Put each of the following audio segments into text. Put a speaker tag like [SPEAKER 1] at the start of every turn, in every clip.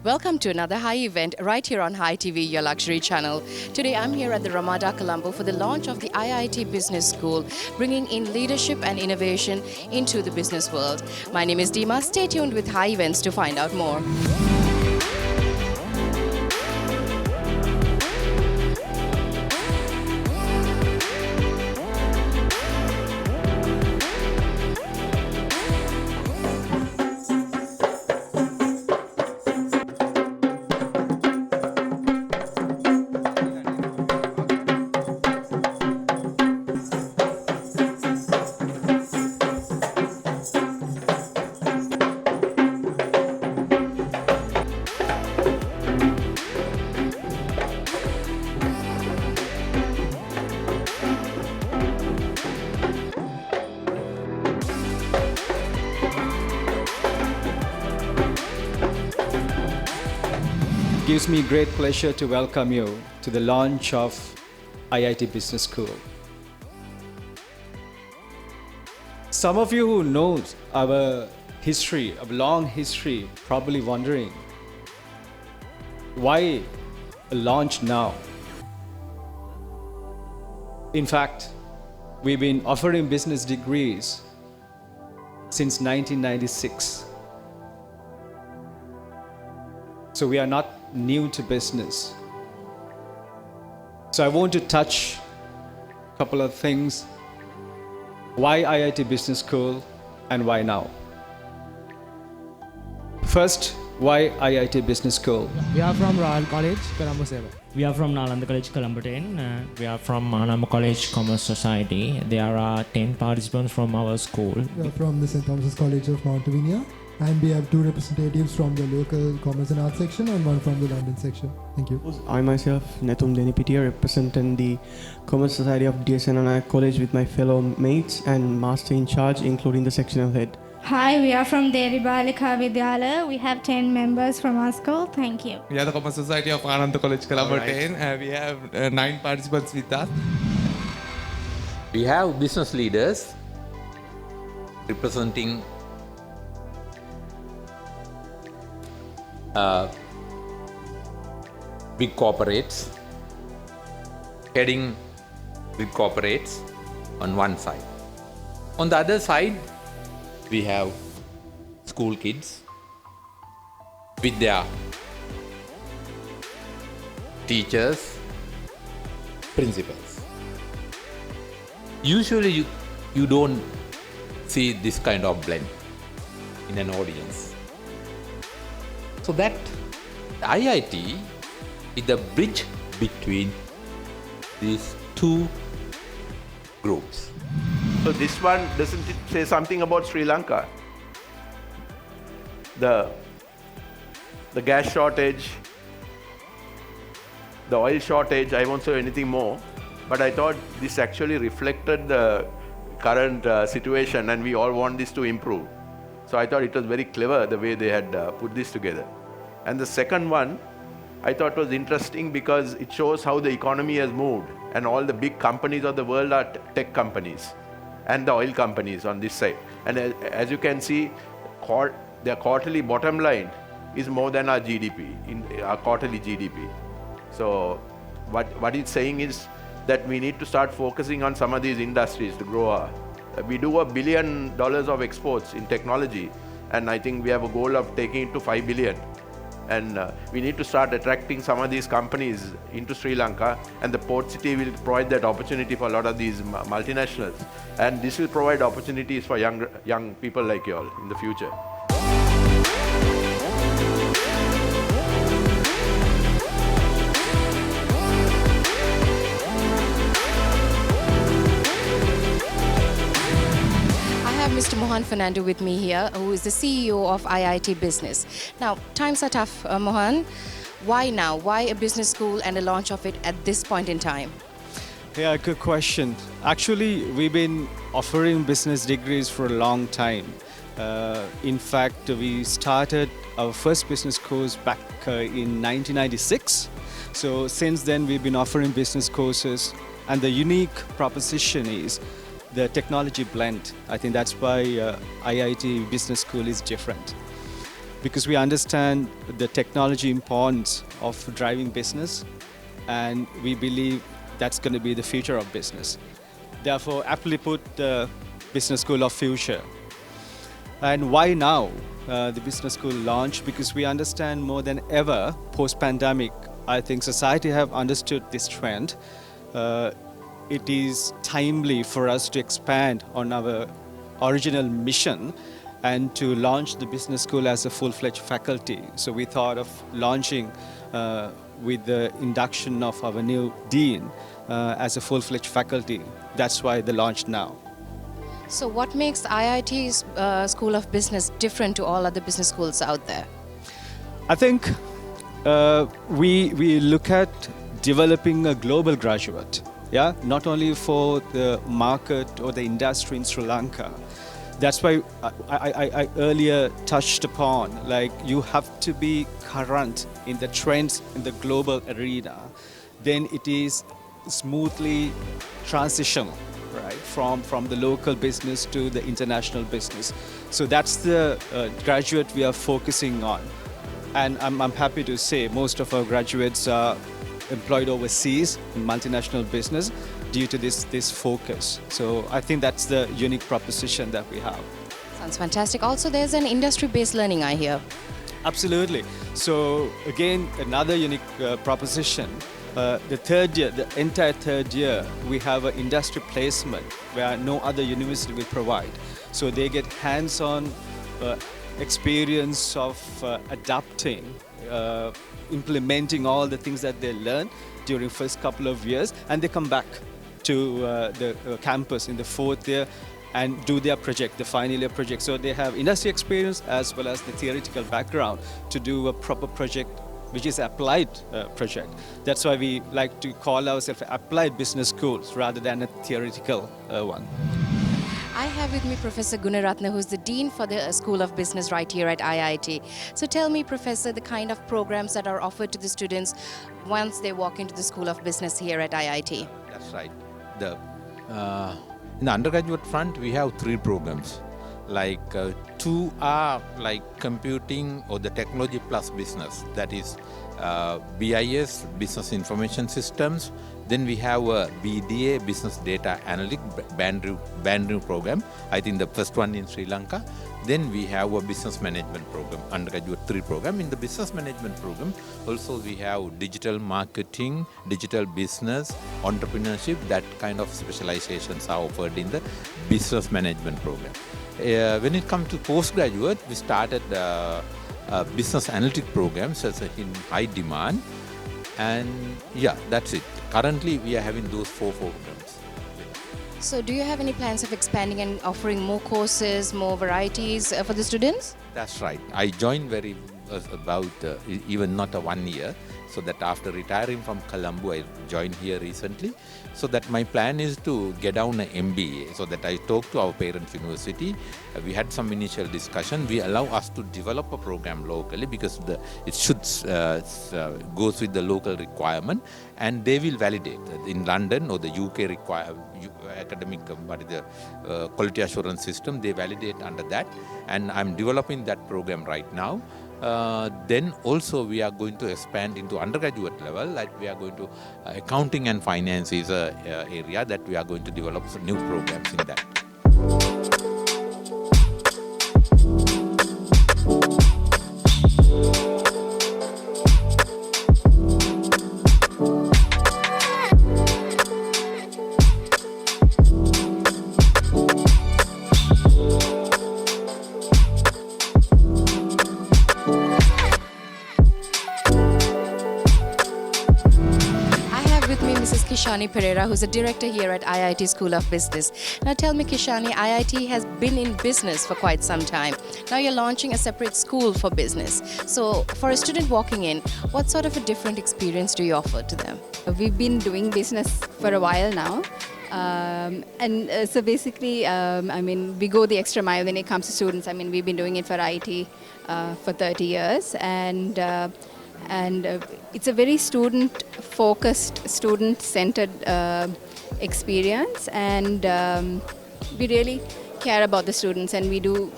[SPEAKER 1] Welcome to another Hi event right here on Hi TV, your luxury channel. Today I'm here at the Ramada, Colombo for the launch of the IIT Business School, bringing in leadership and innovation into the business world. My name is Dima. Stay tuned with Hi Events to find out more.
[SPEAKER 2] It gives me great pleasure to welcome you to the launch of IIT Business School. Some of you who know our history, our long history, probably wondering why a launch now? In fact, we've been offering business degrees since 1996. So we are not new to business. So I want to touch a couple of things. Why IIT Business School and why now? First, why IIT Business School?
[SPEAKER 3] We are from Royal College, Colombo 7.
[SPEAKER 4] We are from Nalanda College, Colombo 10. We are from Manama College Commerce Society. There are 10 participants from our school.
[SPEAKER 5] We are from the St. Thomas's College of Mount Lavinia, and we have 2 representatives from the local Commerce and Arts section and 1 from the London section. Thank you.
[SPEAKER 6] I myself, Netum Denipitia, representing the Commerce Society of DSNI College with my fellow mates and master in charge, including the sectional head.
[SPEAKER 7] Hi, we are from Dialog Ch. We have 10 members from our school. Thank you.
[SPEAKER 8] We are the Commerce Society of Untitled College, Colombo 10. We have 9 participants with us.
[SPEAKER 9] We have business leaders representing big corporates, heading big corporates on one side. On the other side, we have school kids with their teachers, principals. Usually you don't see this kind of blend in an audience. So that IIT is the bridge between these two groups.
[SPEAKER 10] So this one, doesn't it say something about Sri Lanka? The gas shortage, the oil shortage, I won't say anything more, but I thought this actually reflected the current situation, and we all want this to improve. So I thought it was very clever the way they had put this together. And the second one, I thought was interesting because it shows how the economy has moved, and all the big companies of the world are tech companies and the oil companies on this side. And as you can see, their quarterly bottom line is more than our GDP, in our quarterly GDP. So what it's saying is that we need to start focusing on some of these industries to grow. We do $1 billion of exports in technology, and I think we have a goal of taking it to 5 billion. And we need to start attracting some of these companies into Sri Lanka, and the port city will provide that opportunity for a lot of these multinationals. And this will provide opportunities for young people like you all in the future.
[SPEAKER 1] Mr. Mohan Fernando with me here, who is the CEO of IIT Business. Now, times are tough, Mohan. Why now? Why a business school and a launch of it at this point in time?
[SPEAKER 2] Yeah, good question. Actually, we've been offering business degrees for a long time. In fact, we started our first business course back in 1996. So since then, we've been offering business courses, and the unique proposition is the technology blend. I think that's why IIT Business School is different. because we understand the technology importance of driving business, and we believe that's going to be the future of business. Therefore, aptly put, the Business School of Future. And why now the business school launched? Because we understand more than ever, post-pandemic, I think society have understood this trend. It is timely for us to expand on our original mission and to launch the business school as a full-fledged faculty. So we thought of launching with the induction of our new dean as a full-fledged faculty. That's why the launch now.
[SPEAKER 1] So what makes IIT's School of Business different to all other business schools out there?
[SPEAKER 2] I think we look at developing a global graduate, yeah, not only for the market or the industry in Sri Lanka. That's why I earlier touched upon, like, you have to be current in the trends in the global arena. Then it is smoothly transitional, right, from the local business to the international business. So that's the graduate we are focusing on. And I'm happy to say most of our graduates are employed overseas in multinational business due to this focus. So I think that's the unique proposition that we have.
[SPEAKER 1] Sounds fantastic. Also, there's an industry-based learning, I hear.
[SPEAKER 2] Absolutely. So again, another unique proposition. The third year, the entire third year, we have an industry placement where no other university will provide. So they get hands-on experience of adapting, implementing all the things that they learn during first couple of years, and they come back to the campus in the fourth year and do their project, the final year project. So they have industry experience as well as the theoretical background to do a proper project, which is applied project. That's why we like to call ourselves applied business schools rather than a theoretical one.
[SPEAKER 1] I have with me Professor Gunaratna, who's the Dean for the School of Business right here at IIT. So tell me, Professor, the kind of programs that are offered to the students once they walk into the School of Business here at IIT.
[SPEAKER 9] That's right. In the undergraduate front, we have 3 programs. Like 2 are like computing or the technology plus business. That is BIS, Business Information Systems. Then we have a BDA, Business Data Analytics, brand new program. I think the first one in Sri Lanka. Then we have a business management program, undergraduate 3 program. In the business management program, also we have digital marketing, digital business, entrepreneurship. That kind of specializations are offered in the business management program. When it comes to postgraduate, we started business analytics programs as in high demand. And yeah, that's it. Currently, we are having those 4 programs.
[SPEAKER 1] So do you have any plans of expanding and offering more courses, more varieties for the students?
[SPEAKER 9] That's right. I joined about even not a 1 year. So that after retiring from Colombo, I joined here recently. So that my plan is to get down an MBA. So that I talked to our parent university. We had some initial discussion. We allow us to develop a program locally because it should goes with the local requirement, and they will validate in London or the UK academic quality assurance system. They validate under that, and I'm developing that program right now. Then also we are going to expand into undergraduate level, like we are going to accounting and finance is a area that we are going to develop some new programs in that.
[SPEAKER 1] Kishani Pereira, who's a director here at IIT School of Business. Now tell me, Kishani, IIT has been in business for quite some time. Now you're launching a separate school for business. So for a student walking in, what sort of a different experience do you offer to them?
[SPEAKER 11] We've been doing business for a while now. So basically, I mean, we go the extra mile when it comes to students. I mean, we've been doing it for IIT for 30 years. And it's a very student-focused, student-centered experience, and we really care about the students, and we do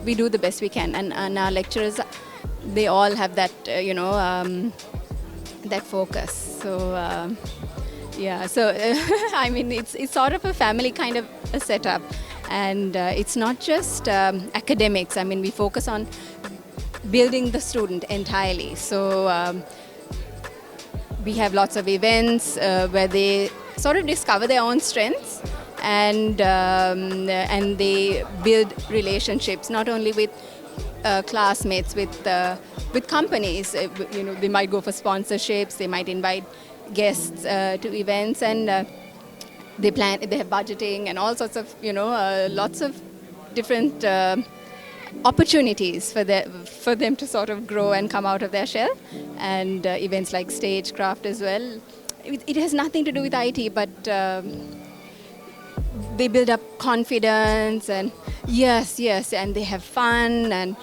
[SPEAKER 11] we do the best we can, and our lecturers, they all have that that focus. So yeah, so I mean, it's sort of a family kind of a setup, and it's not just academics. I mean, we focus on building the student entirely. So we have lots of events where they sort of discover their own strengths, and they build relationships not only with classmates, with companies. They might go for sponsorships, they might invite guests to events, and they have budgeting and all sorts of lots of different opportunities for them to sort of grow and come out of their shell, and events like stagecraft as well. It has nothing to do with IT, but they build up confidence, and yes, and they have fun, and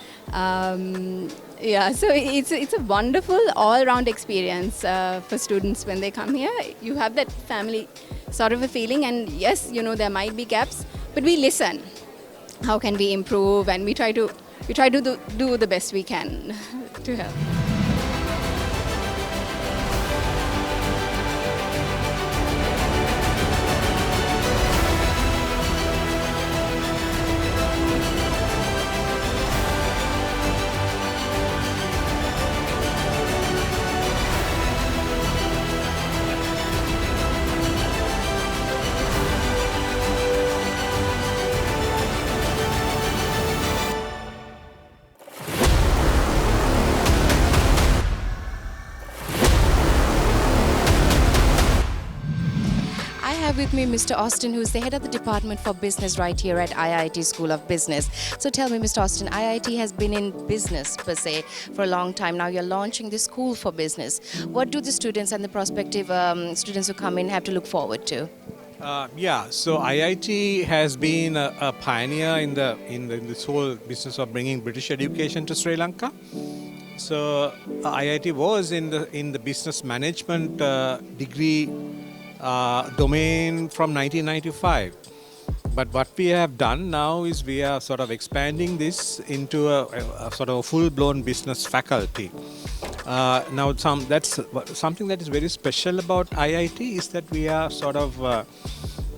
[SPEAKER 11] yeah, so it's a wonderful all-round experience for students when they come here. You have that family sort of a feeling, and yes, there might be gaps, but we listen. How can we improve? And we try to do the best we can to help.
[SPEAKER 1] With me Mr. Austin, who's the head of the Department for Business right here at IIT School of Business. So tell me, Mr. Austin, IIT has been in business per se for a long time. Now you're launching the school for business. What do the students and the prospective students who come in have to look forward to?
[SPEAKER 12] Yeah, so IIT has been a pioneer in this whole business of bringing British education to Sri Lanka. So IIT was in the business management degree domain from 1995. But what we have done now is we are sort of expanding this into a sort of a full-blown business faculty. Now, that's something that is very special about IIT is that we are sort of,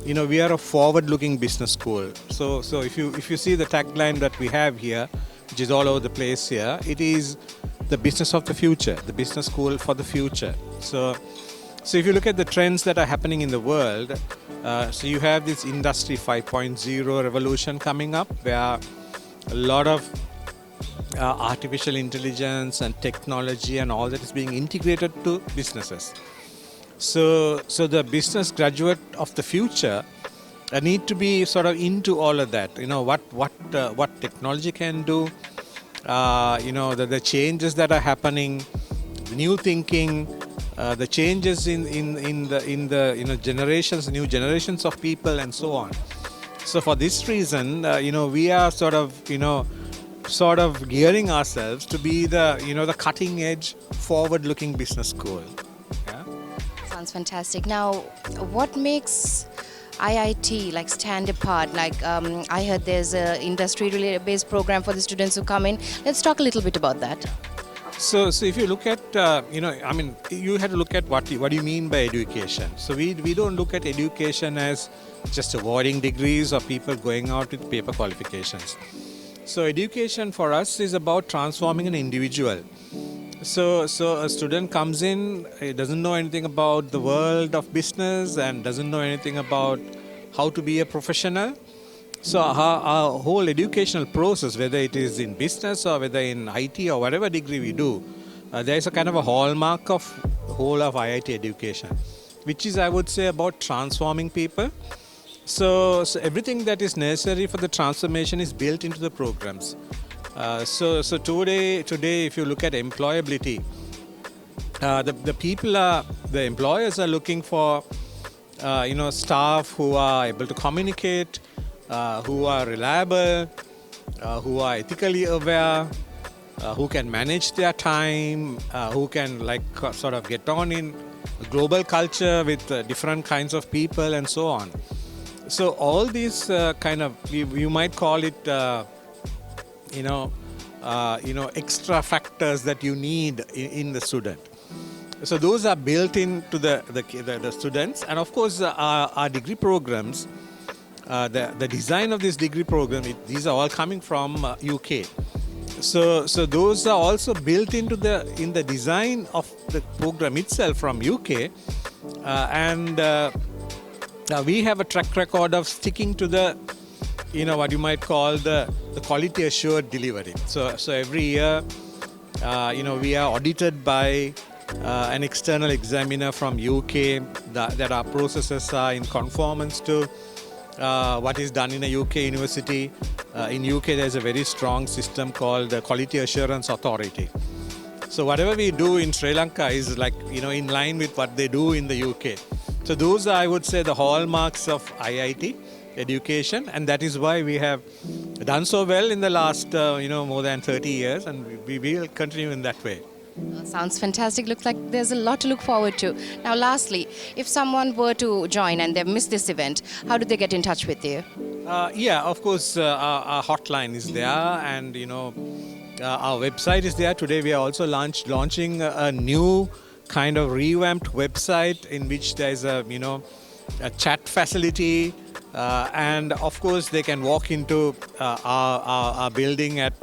[SPEAKER 12] we are a forward-looking business school. So if you see the tagline that we have here, which is all over the place here, it is the business of the future, the business school for the future. So if you look at the trends that are happening in the world, so you have this Industry 5.0 revolution coming up, where a lot of artificial intelligence and technology and all that is being integrated to businesses. So the business graduate of the future need to be sort of into all of that. What technology can do, the changes that are happening, the new thinking. The changes in the generations, new generations of people, and so on. So for this reason, we are sort of gearing ourselves to be the cutting edge, forward-looking business school. Yeah?
[SPEAKER 1] Sounds fantastic. Now, what makes IIT stand apart? I heard there's a industry-based program for the students who come in. Let's talk a little bit about that.
[SPEAKER 12] So if you look at, you have to look at what do you mean by education. So we don't look at education as just awarding degrees or people going out with paper qualifications. So education for us is about transforming an individual. So a student comes in, he doesn't know anything about the world of business and doesn't know anything about how to be a professional. So our whole educational process, whether it is in business or whether in IT or whatever degree we do, there is a kind of a hallmark of the whole of IIT education, which is, I would say, about transforming people. So everything that is necessary for the transformation is built into the programs. So today, if you look at employability, the employers are looking for staff who are able to communicate, who are reliable, who are ethically aware, who can manage their time, who can sort of get on in global culture with different kinds of people and so on. So all these you might call it extra factors that you need in the student. So those are built into the students, and of course our degree programs, the design of this degree program, these are all coming from UK. So those are also built into in the design of the program itself from UK, and we have a track record of sticking to the what you might call the quality assured delivery. So every year we are audited by an external examiner from UK that our processes are in conformance to what is done in a UK university. In UK there's a very strong system called the Quality Assurance Authority. So whatever we do in Sri Lanka is like in line with what they do in the UK. So those are, I would say, the hallmarks of IIT education, and that is why we have done so well in the last more than 30 years, and we will continue in that way.
[SPEAKER 1] Sounds fantastic. Looks like there's a lot to look forward to. Now, lastly, if someone were to join and they've missed this event, how do they get in touch with you?
[SPEAKER 12] Of course, our hotline is there, and our website is there. Today we are also launching a new kind of revamped website in which there is a chat facility, and of course they can walk into our building at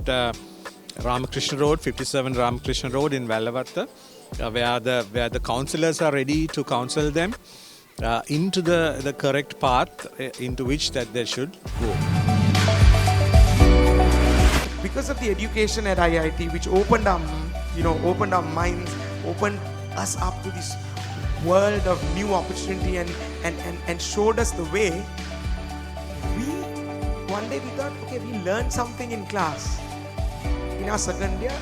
[SPEAKER 12] Ramakrishna Road, 57 Ramakrishna Road in Vallavatta, where the counsellors are ready to counsel them into the correct path into which that they should go.
[SPEAKER 13] Because of the education at IIT, which opened our minds, opened us up to this world of new opportunity and showed us the way, one day we thought, okay, we learned something in class. In our second year,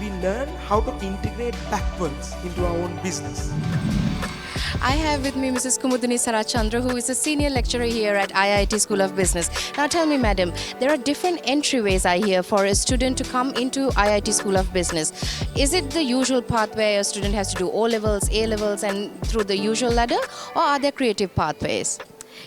[SPEAKER 13] we learned how to integrate backwards into our own business.
[SPEAKER 1] I have with me Mrs. Kumudini Sarachandra, who is a senior lecturer here at IIT School of Business. Now tell me, madam, there are different entryways, I hear, for a student to come into IIT School of Business. Is it the usual path where a student has to do O-levels, A-levels and through the usual ladder, or are there creative pathways?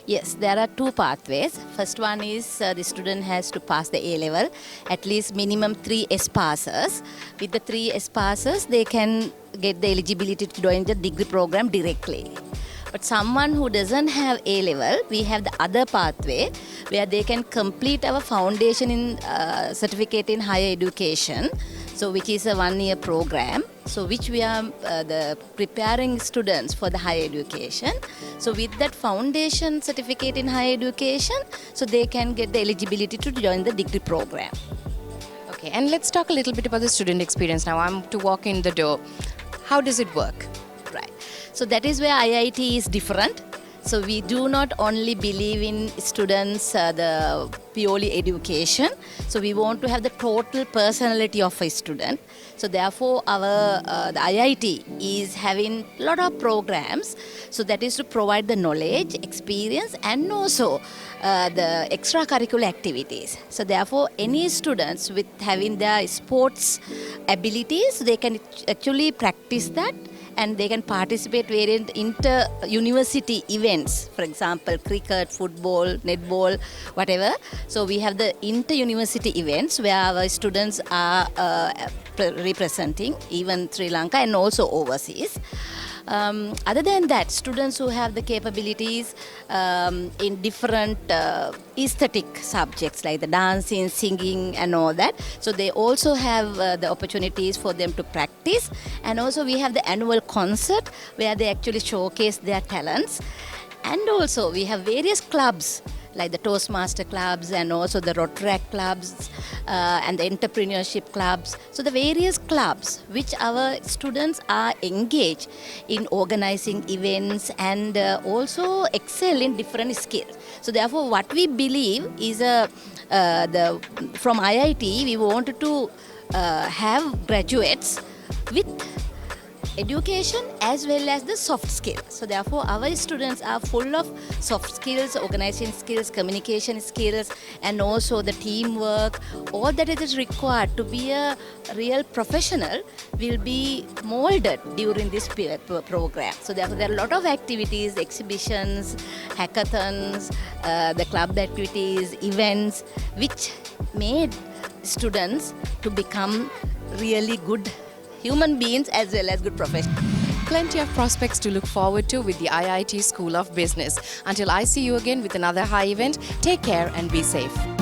[SPEAKER 14] Yes, there are two pathways. First one is the student has to pass the A-level, at least minimum 3 S passes. With the 3 S passes, they can get the eligibility to join the degree program directly. But someone who doesn't have A-level, we have the other pathway where they can complete our foundation in certificate in higher education, so which is a 1-year program, so which we are preparing students for the higher education. So with that foundation certificate in higher education, so they can get the eligibility to join the degree program.
[SPEAKER 1] Okay, and let's talk a little bit about the student experience now. I'm to walk in the door. How does it work?
[SPEAKER 14] Right. So that is where IIT is different. So we do not only believe in students the purely education. So we want to have the total personality of a student. So therefore our the IIT is having a lot of programs. So that is to provide the knowledge, experience and also the extracurricular activities. So therefore any students with having their sports abilities, they can actually practice that, and they can participate various inter-university events, for example, cricket, football, netball, whatever. So we have the inter-university events where our students are representing even Sri Lanka and also overseas. Other than that, students who have the capabilities in different aesthetic subjects like the dancing, singing and all that, so they also have the opportunities for them to practice. And also we have the annual concert where they actually showcase their talents. And also we have various clubs like the Toastmaster clubs and also the Rotaract clubs and the entrepreneurship clubs. So the various clubs which our students are engaged in organizing events and also excel in different skills. So therefore what we believe is from IIT we wanted to have graduates with education as well as the soft skills. So therefore our students are full of soft skills, organization skills, communication skills and also the teamwork. All that is required to be a real professional will be molded during this program. So therefore there are a lot of activities, exhibitions, hackathons, the club activities, events which made students to become really good human beings as well as good professionals.
[SPEAKER 1] Plenty of prospects to look forward to with the IIT School of Business. Until I see you again with another high event, take care and be safe.